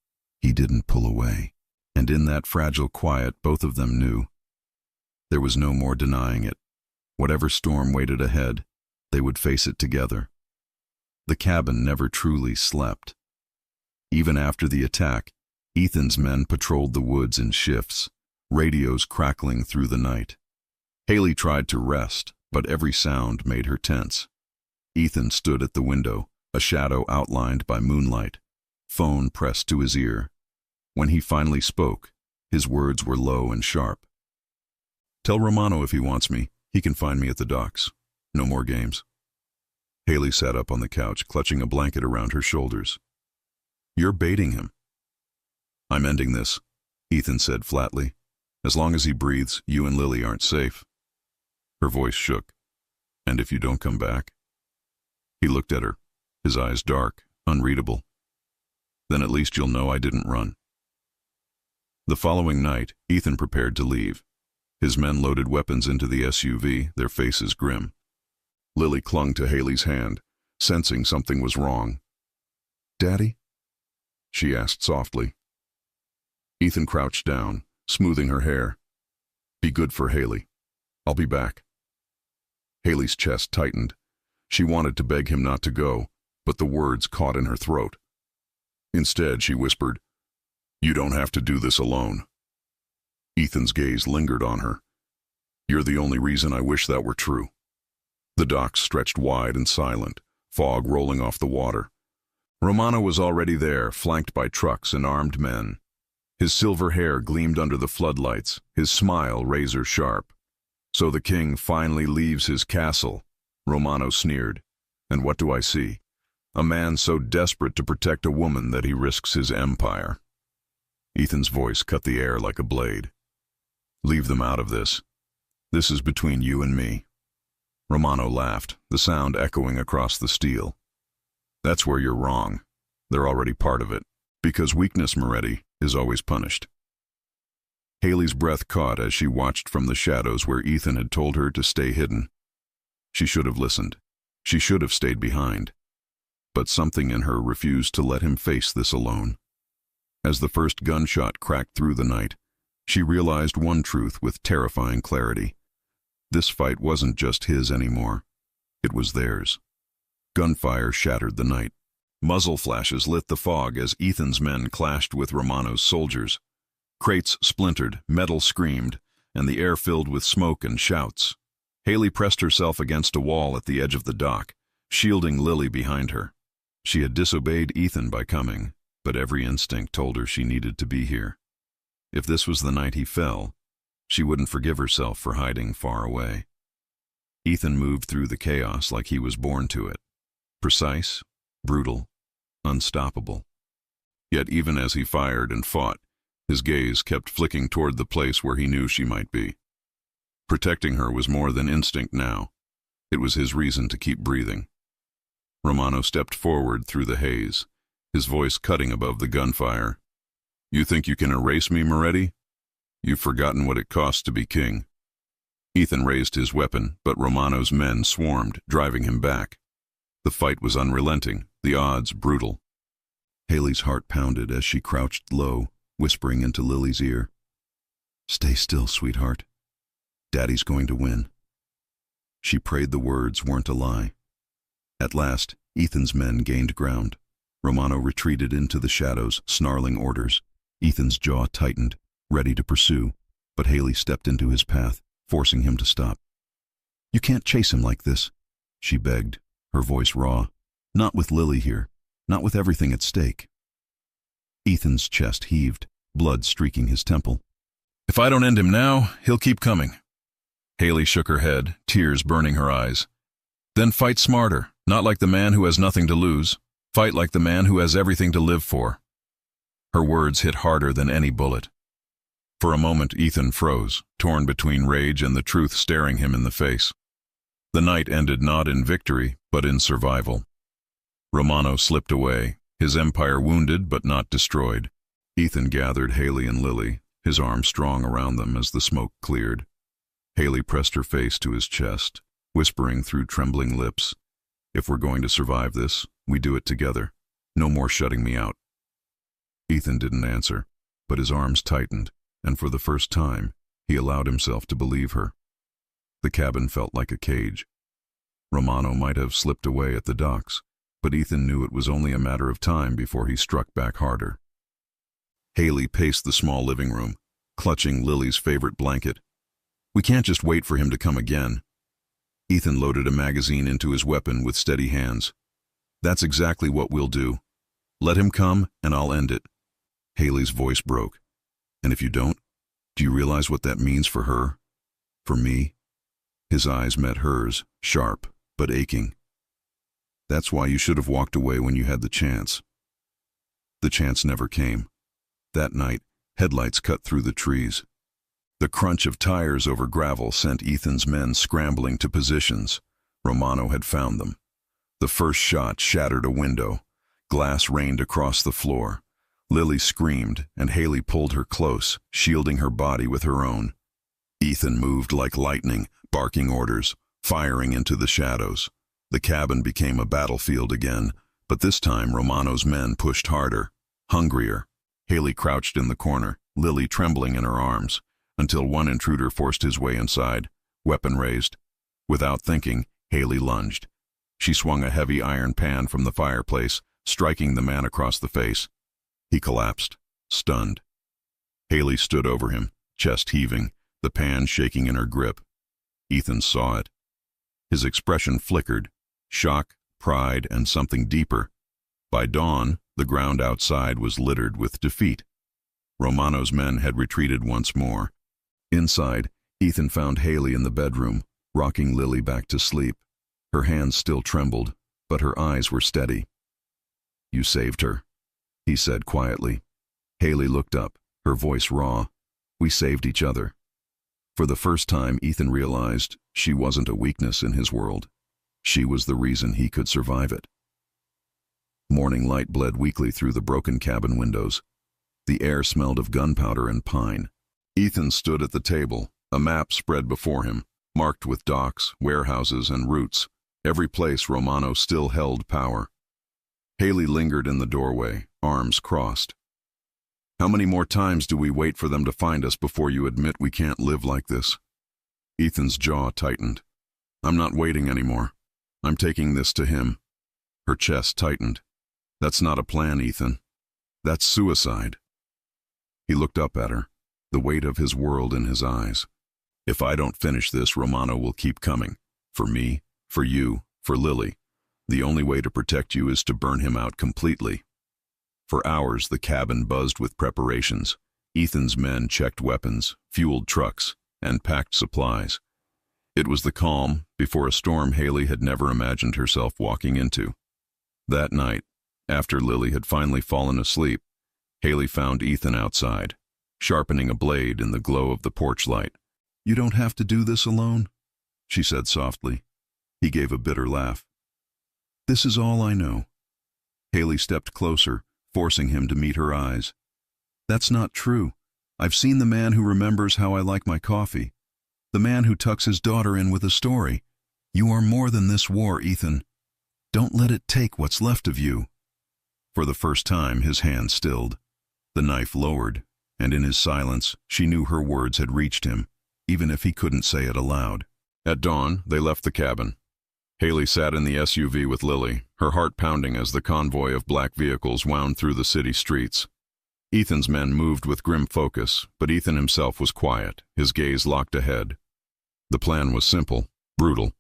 [SPEAKER 1] he didn't pull away. And in that fragile quiet, both of them knew. There was no more denying it. Whatever storm waited ahead, they would face it together. The cabin never truly slept. Even after the attack, Ethan's men patrolled the woods in shifts, radios crackling through the night. Haley tried to rest, but every sound made her tense. Ethan stood at the window, a shadow outlined by moonlight, phone pressed to his ear. When he finally spoke, his words were low and sharp. "Tell Romano if he wants me, he can find me at the docks. No more games." Haley sat up on the couch, clutching a blanket around her shoulders. "You're baiting him." "I'm ending this," Ethan said flatly. "As long as he breathes, you and Lily aren't safe." Her voice shook. "And if you don't come back?" He looked at her, his eyes dark, unreadable. "Then at least you'll know I didn't run." The following night, Ethan prepared to leave. His men loaded weapons into the SUV, their faces grim. Lily clung to Haley's hand, sensing something was wrong. "Daddy?" she asked softly. Ethan crouched down, smoothing her hair. "Be good for Haley. I'll be back." Haley's chest tightened. She wanted to beg him not to go, but the words caught in her throat. Instead, she whispered, "You don't have to do this alone." Ethan's gaze lingered on her. "You're the only reason I wish that were true." The docks stretched wide and silent, fog rolling off the water. Romano was already there, flanked by trucks and armed men. His silver hair gleamed under the floodlights, his smile razor sharp. "So the king finally leaves his castle," Romano sneered. "And what do I see? A man so desperate to protect a woman that he risks his empire." Ethan's voice cut the air like a blade. "Leave them out of this. This is between you and me." Romano laughed, the sound echoing across the steel. "That's where you're wrong. They're already part of it. Because weakness, Moretti, is always punished." Haley's breath caught as she watched from the shadows where Ethan had told her to stay hidden. She should have listened. She should have stayed behind. But something in her refused to let him face this alone. As the first gunshot cracked through the night, She realized one truth with terrifying clarity. This fight wasn't just his anymore. It was theirs. Gunfire shattered the night. Muzzle flashes lit the fog as Ethan's men clashed with Romano's soldiers. Crates splintered, metal screamed, and the air filled with smoke and shouts. Haley pressed herself against a wall at the edge of the dock, shielding Lily behind her. She had disobeyed Ethan by coming, but every instinct told her she needed to be here. If this was the night he fell, she wouldn't forgive herself for hiding far away. Ethan moved through the chaos like he was born to it. Precise, brutal, unstoppable. Yet even as he fired and fought, his gaze kept flicking toward the place where he knew she might be. Protecting her was more than instinct now. It was his reason to keep breathing. Romano stepped forward through the haze, his voice cutting above the gunfire. "You think you can erase me, Moretti? You've forgotten what it costs to be king." Ethan raised his weapon, but Romano's men swarmed, driving him back. The fight was unrelenting, the odds brutal. Haley's heart pounded as she crouched low, whispering into Lily's ear. "Stay still, sweetheart. Daddy's going to win." She prayed the words weren't a lie. At last, Ethan's men gained ground. Romano retreated into the shadows, snarling orders. Ethan's jaw tightened, ready to pursue, but Haley stepped into his path, forcing him to stop. "You can't chase him like this," she begged, her voice raw. "Not with Lily here, not with everything at stake." Ethan's chest heaved, blood streaking his temple. "If I don't end him now, he'll keep coming." Haley shook her head, tears burning her eyes. "Then fight smarter, not like the man who has nothing to lose. Fight like the man who has everything to live for." Her words hit harder than any bullet. For a moment, Ethan froze, torn between rage and the truth staring him in the face. The night ended not in victory, but in survival. Romano slipped away, his empire wounded but not destroyed. Ethan gathered Haley and Lily, his arms strong around them as the smoke cleared. Haley pressed her face to his chest, whispering through trembling lips, "If we're going to survive this, we do it together. No more shutting me out." Ethan didn't answer, but his arms tightened, and for the first time, he allowed himself to believe her. The cabin felt like a cage. Romano might have slipped away at the docks, but Ethan knew it was only a matter of time before he struck back harder. Haley paced the small living room, clutching Lily's favorite blanket. "We can't just wait for him to come again." Ethan loaded a magazine into his weapon with steady hands. "That's exactly what we'll do. Let him come, and I'll end it." Haley's voice broke. "And if you don't, do you realize what that means for her? For me?" His eyes met hers, sharp, but aching. "That's why you should have walked away when you had the chance." The chance never came. That night, headlights cut through the trees. The crunch of tires over gravel sent Ethan's men scrambling to positions. Romano had found them. The first shot shattered a window. Glass rained across the floor. Lily screamed, and Haley pulled her close, shielding her body with her own. Ethan moved like lightning, barking orders, firing into the shadows. The cabin became a battlefield again, but this time Romano's men pushed harder, hungrier. Haley crouched in the corner, Lily trembling in her arms, until one intruder forced his way inside, weapon raised. Without thinking, Haley lunged. She swung a heavy iron pan from the fireplace, striking the man across the face. He collapsed, stunned. Haley stood over him, chest heaving, the pan shaking in her grip. Ethan saw it. His expression flickered, shock, pride, and something deeper. By dawn, the ground outside was littered with defeat. Romano's men had retreated once more. Inside, Ethan found Haley in the bedroom, rocking Lily back to sleep. Her hands still trembled, but her eyes were steady. "You saved her," he said quietly. Haley looked up, her voice raw. "We saved each other." For the first time, Ethan realized she wasn't a weakness in his world. She was the reason he could survive it. Morning light bled weakly through the broken cabin windows. The air smelled of gunpowder and pine. Ethan stood at the table, a map spread before him, marked with docks, warehouses, and routes, every place Romano still held power. Haley lingered in the doorway, arms crossed. How many more times do we wait for them to find us before you admit we can't live like this? Ethan's jaw tightened. I'm not waiting anymore. I'm taking this to him. Her chest tightened. That's not a plan, Ethan. That's suicide. He looked up at her, the weight of his world in his eyes. If I don't finish this, Romano will keep coming. For me, for you, for Lily. The only way to protect you is to burn him out completely. For hours, the cabin buzzed with preparations. Ethan's men checked weapons, fueled trucks, and packed supplies. It was the calm before a storm Haley had never imagined herself walking into. That night, after Lily had finally fallen asleep, Haley found Ethan outside, sharpening a blade in the glow of the porch light. You don't have to do this alone, she said softly. He gave a bitter laugh. This is all I know. Haley stepped closer, forcing him to meet her eyes. That's not true. I've seen the man who remembers how I like my coffee. The man who tucks his daughter in with a story. You are more than this war, Ethan. Don't let it take what's left of you. For the first time, his hand stilled. The knife lowered, and in his silence, she knew her words had reached him, even if he couldn't say it aloud. At dawn, they left the cabin. Haley sat in the SUV with Lily, her heart pounding as the convoy of black vehicles wound through the city streets. Ethan's men moved with grim focus, but Ethan himself was quiet, his gaze locked ahead. The plan was simple, brutal.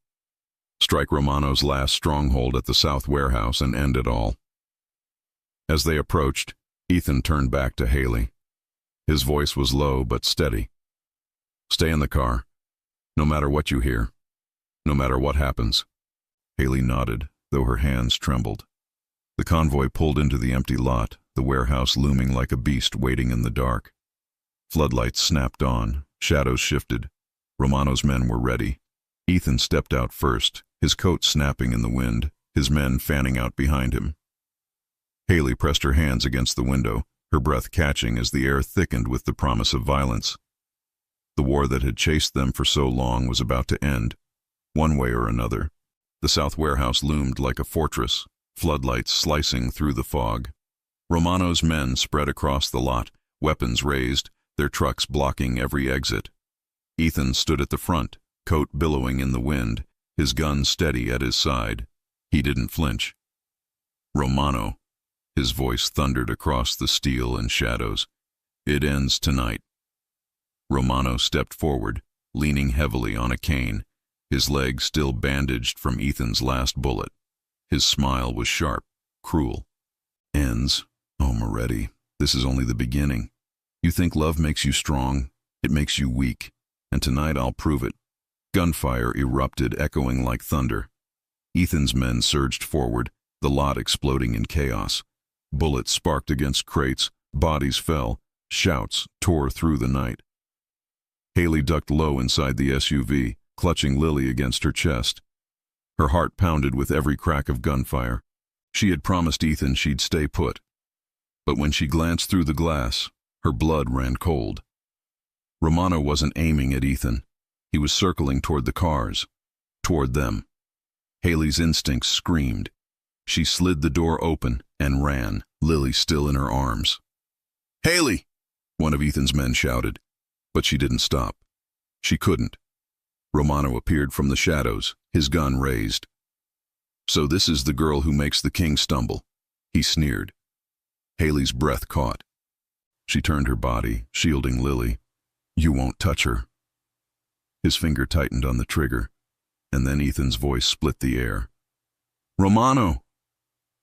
[SPEAKER 1] Strike Romano's last stronghold at the South Warehouse and end it all. As they approached, Ethan turned back to Haley. His voice was low but steady. Stay in the car, no matter what you hear, no matter what happens. Haley nodded, though her hands trembled. The convoy pulled into the empty lot, the warehouse looming like a beast waiting in the dark. Floodlights snapped on, shadows shifted. Romano's men were ready. Ethan stepped out first, his coat snapping in the wind, his men fanning out behind him. Haley pressed her hands against the window, her breath catching as the air thickened with the promise of violence. The war that had chased them for so long was about to end, one way or another. The South Warehouse loomed like a fortress, floodlights slicing through the fog. Romano's men spread across the lot, weapons raised, their trucks blocking every exit. Ethan stood at the front, coat billowing in the wind, his gun steady at his side. He didn't flinch. Romano, his voice thundered across the steel and shadows. It ends tonight. Romano stepped forward, leaning heavily on a cane, his leg still bandaged from Ethan's last bullet. His smile was sharp, cruel. Ends? Oh, Moretti, this is only the beginning. You think love makes you strong? It makes you weak. And tonight I'll prove it. Gunfire erupted, echoing like thunder. Ethan's men surged forward, the lot exploding in chaos. Bullets sparked against crates, bodies fell, shouts tore through the night. Haley ducked low inside the SUV, clutching Lily against her chest. Her heart pounded with every crack of gunfire. She had promised Ethan she'd stay put. But when she glanced through the glass, her blood ran cold. Romano wasn't aiming at Ethan. He was circling toward the cars, toward them. Haley's instincts screamed. She slid the door open and ran, Lily still in her arms. "Haley!" one of Ethan's men shouted, but she didn't stop. She couldn't. Romano appeared from the shadows, his gun raised. "So this is the girl who makes the king stumble," he sneered. Haley's breath caught. She turned her body, shielding Lily. "You won't touch her." His finger tightened on the trigger, and then Ethan's voice split the air. "Romano!"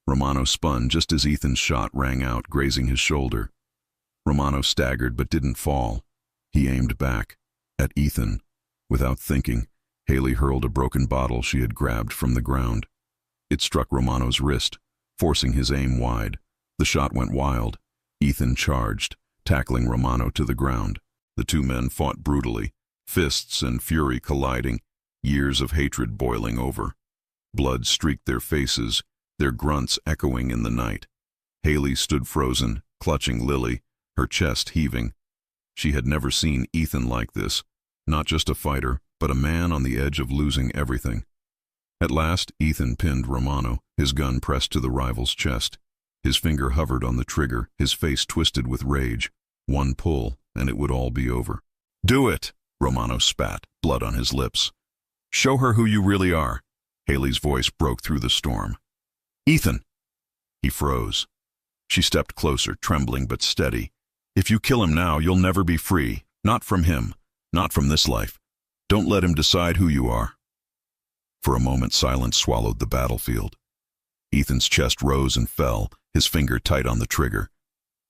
[SPEAKER 1] Romano spun just as Ethan's shot rang out, grazing his shoulder. Romano staggered but didn't fall. He aimed back, at Ethan. Without thinking, Haley hurled a broken bottle she had grabbed from the ground. It struck Romano's wrist, forcing his aim wide. The shot went wild. Ethan charged, tackling Romano to the ground. The two men fought brutally, fists and fury colliding, years of hatred boiling over. Blood streaked their faces, their grunts echoing in the night. Haley stood frozen, clutching Lily, her chest heaving. She had never seen Ethan like this, not just a fighter, but a man on the edge of losing everything. At last, Ethan pinned Romano, his gun pressed to the rival's chest. His finger hovered on the trigger, his face twisted with rage. One pull, and it would all be over. "Do it!" Romano spat, blood on his lips. "Show her who you really are." Haley's voice broke through the storm. "Ethan!" He froze. She stepped closer, trembling but steady. "If you kill him now, you'll never be free. Not from him. Not from this life. Don't let him decide who you are." For a moment, silence swallowed the battlefield. Ethan's chest rose and fell, his finger tight on the trigger.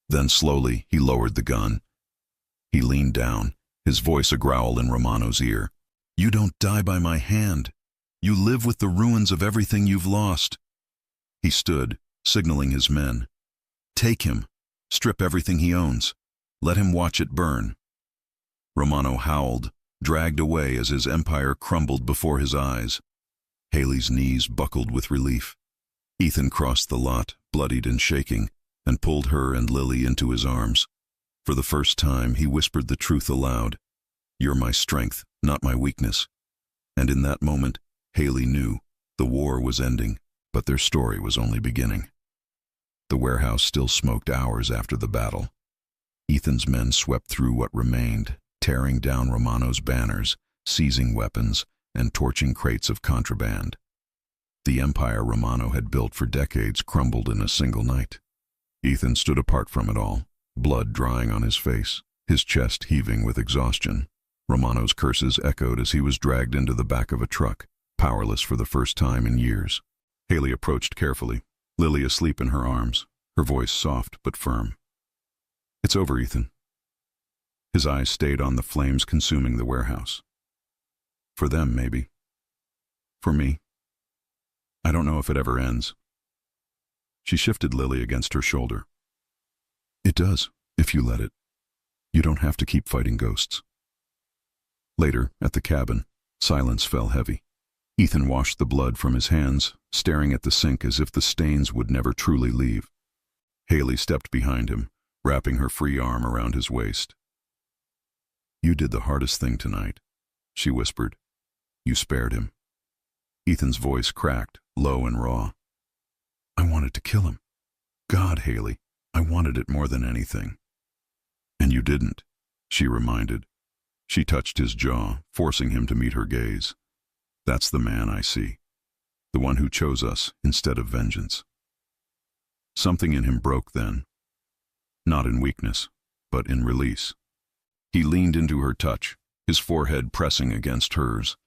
[SPEAKER 1] Then slowly, he lowered the gun. He leaned down, his voice a growl in Romano's ear. "You don't die by my hand. You live with the ruins of everything you've lost." He stood, signaling his men. "Take him. Strip everything he owns. Let him watch it burn." Romano howled, dragged away as his empire crumbled before his eyes. Haley's knees buckled with relief. Ethan crossed the lot, bloodied and shaking, and pulled her and Lily into his arms. For the first time, he whispered the truth aloud. "You're my strength, not my weakness." And in that moment, Haley knew the war was ending, but their story was only beginning. The warehouse still smoked hours after the battle. Ethan's men swept through what remained, tearing down Romano's banners, seizing weapons, and torching crates of contraband. The empire Romano had built for decades crumbled in a single night. Ethan stood apart from it all, blood drying on his face, his chest heaving with exhaustion. Romano's curses echoed as he was dragged into the back of a truck, powerless for the first time in years. Haley approached carefully, Lily asleep in her arms, her voice soft but firm. "It's over, Ethan." His eyes stayed on the flames consuming the warehouse. "For them, maybe. For me, I don't know if it ever ends." She shifted Lily against her shoulder. "It does, if you let it. You don't have to keep fighting ghosts." Later, at the cabin, silence fell heavy. Ethan washed the blood from his hands, staring at the sink as if the stains would never truly leave. Haley stepped behind him, wrapping her free arm around his waist. "You did the hardest thing tonight," she whispered. "You spared him." Ethan's voice cracked, low and raw. "I wanted to kill him. God, Haley, I wanted it more than anything." "And you didn't," she reminded. She touched his jaw, forcing him to meet her gaze. "That's the man I see. The one who chose us instead of vengeance." Something in him broke then. Not in weakness, but in release. He leaned into her touch, his forehead pressing against hers,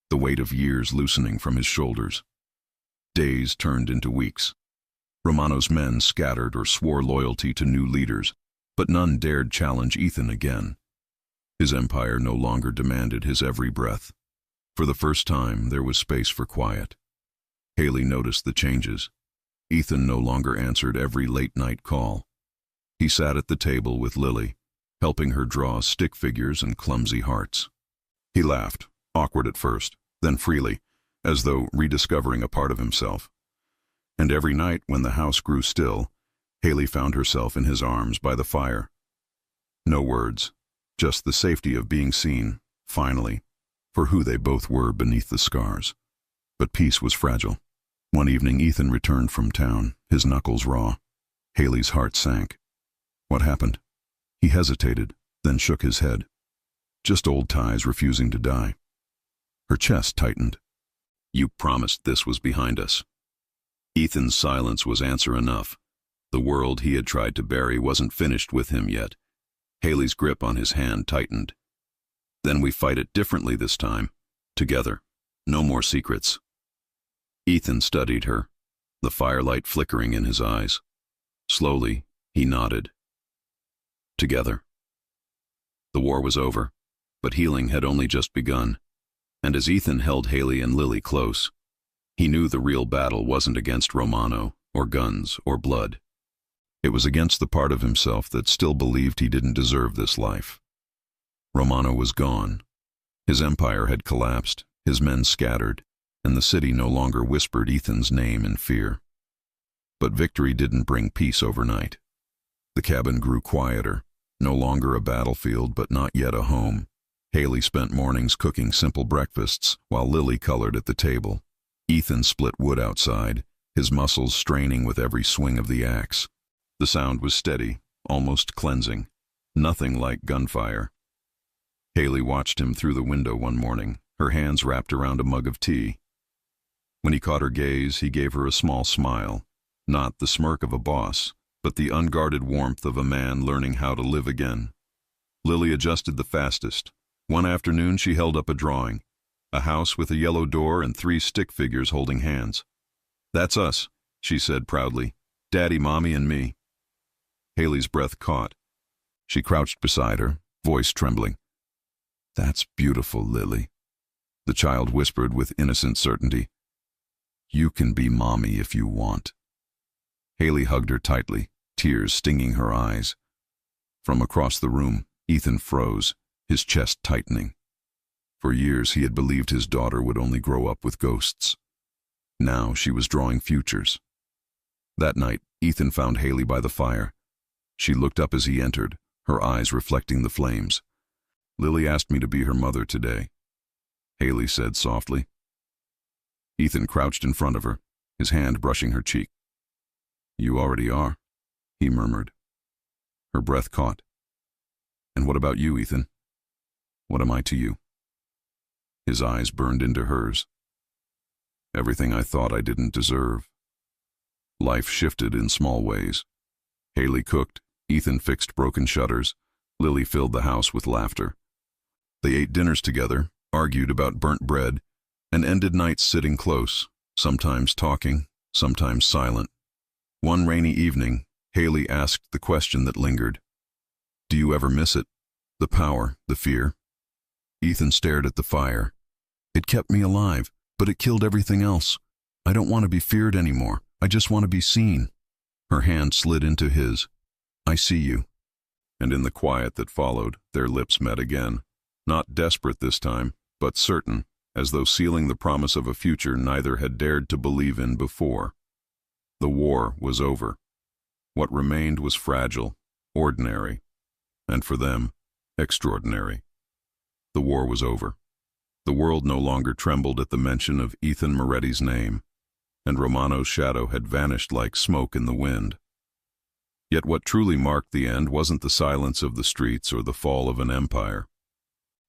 [SPEAKER 1] the weight of years loosening from his shoulders. Days turned into weeks. Romano's men scattered or swore loyalty to new leaders, but none dared challenge Ethan again. His empire no longer demanded his every breath. For the first time, there was space for quiet. Haley noticed the changes. Ethan no longer answered every late-night call. He sat at the table with Lily, helping her draw stick figures and clumsy hearts. He laughed, awkward at first, then freely, as though rediscovering a part of himself. And every night, when the house grew still, Haley found herself in his arms by the fire. No words, just the safety of being seen, finally, for who they both were beneath the scars. But peace was fragile. One evening Ethan returned from town, his knuckles raw. Haley's heart sank. What happened? He hesitated, then shook his head. Just old ties refusing to die. Her chest tightened. "You promised this was behind us." Ethan's silence was answer enough. The world he had tried to bury wasn't finished with him yet. Haley's grip on his hand tightened. "Then we fight it differently this time. Together. No more secrets." Ethan studied her, the firelight flickering in his eyes. Slowly, he nodded. Together. The war was over, but healing had only just begun. And as Ethan held Haley and Lily close, he knew the real battle wasn't against Romano, or guns, or blood. It was against the part of himself that still believed he didn't deserve this life. Romano was gone. His empire had collapsed, his men scattered, and the city no longer whispered Ethan's name in fear. But victory didn't bring peace overnight. The cabin grew quieter, no longer a battlefield but not yet a home. Haley spent mornings cooking simple breakfasts while Lily colored at the table. Ethan split wood outside, his muscles straining with every swing of the axe. The sound was steady, almost cleansing, nothing like gunfire. Haley watched him through the window one morning, her hands wrapped around a mug of tea. When he caught her gaze, he gave her a small smile, not the smirk of a boss, but the unguarded warmth of a man learning how to live again. Lily adjusted the fastest. One afternoon she held up a drawing, a house with a yellow door and 3 stick figures holding hands. "That's us," she said proudly. "Daddy, Mommy, and me." Haley's breath caught. She crouched beside her, voice trembling. "That's beautiful, Lily," the child whispered with innocent certainty. "You can be Mommy if you want." Haley hugged her tightly, tears stinging her eyes. From across the room, Ethan froze, his chest tightening. For years he had believed his daughter would only grow up with ghosts. Now she was drawing futures. That night, Ethan found Haley by the fire. She looked up as he entered, her eyes reflecting the flames. "Lily asked me to be her mother today," Haley said softly. Ethan crouched in front of her, his hand brushing her cheek. "You already are," he murmured. Her breath caught. "And what about you, Ethan? What am I to you?" His eyes burned into hers. "Everything I thought I didn't deserve." Life shifted in small ways. Haley cooked, Ethan fixed broken shutters, Lily filled the house with laughter. They ate dinners together, argued about burnt bread, and ended nights sitting close, sometimes talking, sometimes silent. One rainy evening, Haley asked the question that lingered. "Do you ever miss it? The power, the fear?" Ethan stared at the fire. "It kept me alive, but it killed everything else. I don't want to be feared anymore. I just want to be seen." Her hand slid into his. "I see you." And in the quiet that followed, their lips met again. Not desperate this time, but certain, as though sealing the promise of a future neither had dared to believe in before. The war was over. What remained was fragile, ordinary, and for them, extraordinary. The war was over. The world no longer trembled at the mention of Ethan Moretti's name, and Romano's shadow had vanished like smoke in the wind. Yet what truly marked the end wasn't the silence of the streets or the fall of an empire.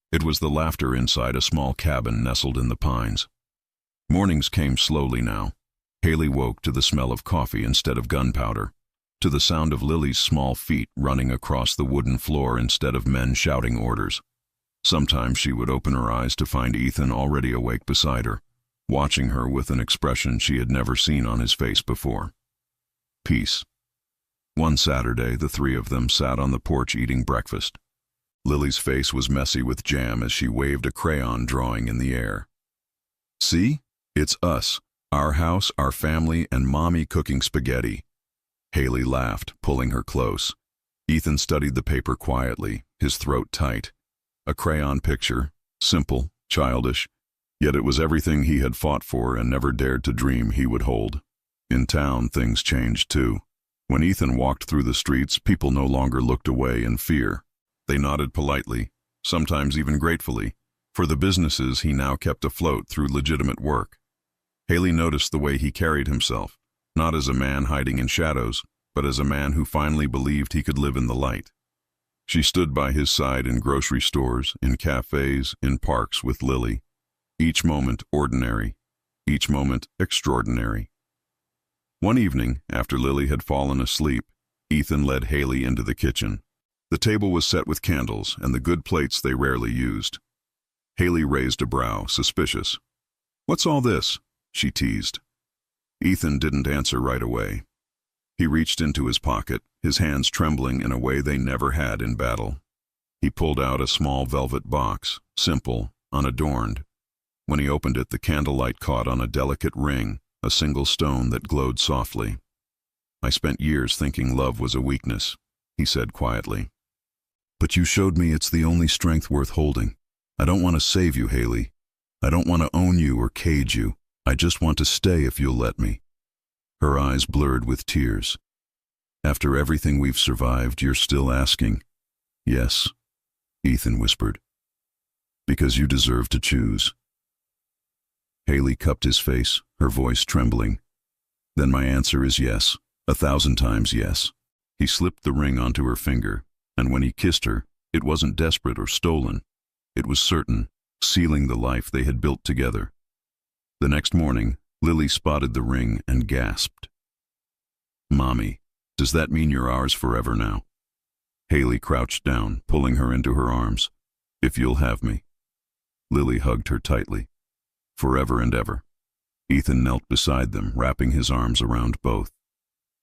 [SPEAKER 1] It was the laughter inside a small cabin nestled in the pines. Mornings came slowly now. Haley woke to the smell of coffee instead of gunpowder, to the sound of Lily's small feet running across the wooden floor instead of men shouting orders. Sometimes she would open her eyes to find Ethan already awake beside her, watching her with an expression she had never seen on his face before. Peace. One Saturday, the 3 of them sat on the porch eating breakfast. Lily's face was messy with jam as she waved a crayon drawing in the air. "See? It's us. Our house, our family, and Mommy cooking spaghetti." Haley laughed, pulling her close. Ethan studied the paper quietly, his throat tight. A crayon picture, simple, childish, yet it was everything he had fought for and never dared to dream he would hold. In town, things changed too. When Ethan walked through the streets, people no longer looked away in fear. They nodded politely, sometimes even gratefully, for the businesses he now kept afloat through legitimate work. Haley noticed the way he carried himself, not as a man hiding in shadows, but as a man who finally believed he could live in the light. She stood by his side in grocery stores, in cafes, in parks with Lily. Each moment ordinary, each moment extraordinary. One evening, after Lily had fallen asleep, Ethan led Haley into the kitchen. The table was set with candles and the good plates they rarely used. Haley raised a brow, suspicious. "What's all this?" she teased. Ethan didn't answer right away. He reached into his pocket, his hands trembling in a way they never had in battle. He pulled out a small velvet box, simple, unadorned. When he opened it, the candlelight caught on a delicate ring, a single stone that glowed softly. "I spent years thinking love was a weakness," he said quietly. "But you showed me it's the only strength worth holding. I don't want to save you, Haley. I don't want to own you or cage you. I just want to stay if you'll let me." Her eyes blurred with tears. "After everything we've survived, you're still asking?" "Yes," Ethan whispered. "Because you deserve to choose." Haley cupped his face, her voice trembling. Then my answer is yes, 1,000 times yes. He slipped the ring onto her finger, and when he kissed her, it wasn't desperate or stolen. It was certain, sealing the life they had built together. The next morning, Lily spotted the ring and gasped. "Mommy, does that mean you're ours forever now?" Haley crouched down, pulling her into her arms. "If you'll have me." Lily hugged her tightly. Forever and ever. Ethan knelt beside them, wrapping his arms around both.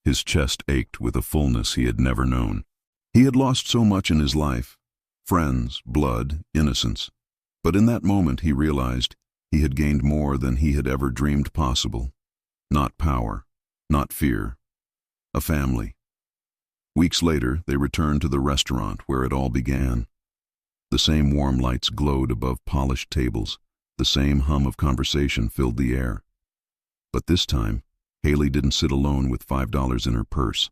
[SPEAKER 1] His chest ached with a fullness he had never known. He had lost so much in his life: friends, blood, innocence. But in that moment he realized he had gained more than he had ever dreamed possible. Not power, not fear. A family. Weeks later, they returned to the restaurant where it all began. The same warm lights glowed above polished tables. The same hum of conversation filled the air. But this time, Haley didn't sit alone with $5 in her purse.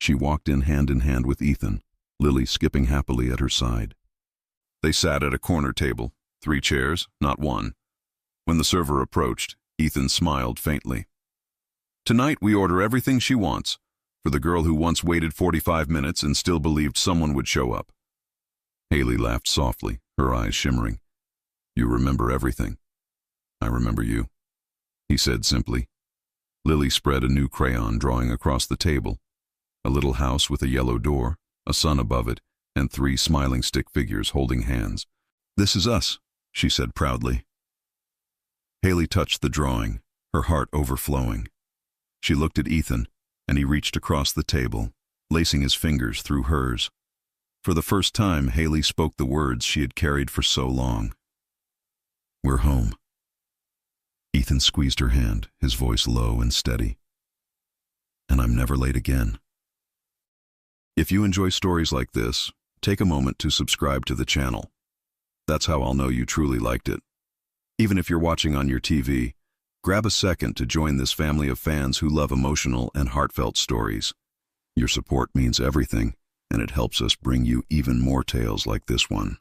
[SPEAKER 1] She walked in hand with Ethan, Lily skipping happily at her side. They sat at a corner table, 3 chairs, not one. When the server approached, Ethan smiled faintly. "Tonight we order everything she wants, for the girl who once waited 45 minutes and still believed someone would show up." Haley laughed softly, her eyes shimmering. "You remember everything." "I remember you," he said simply. Lily spread a new crayon drawing across the table. A little house with a yellow door, a sun above it, and 3 smiling stick figures holding hands. "This is us," she said proudly. Haley touched the drawing, her heart overflowing. She looked at Ethan, and he reached across the table, lacing his fingers through hers. For the first time, Haley spoke the words she had carried for so long. "We're home." Ethan squeezed her hand, his voice low and steady. "And I'm never late again." If you enjoy stories like this, take a moment to subscribe to the channel. That's how I'll know you truly liked it. Even if you're watching on your TV, grab a second to join this family of fans who love emotional and heartfelt stories. Your support means everything, and it helps us bring you even more tales like this one.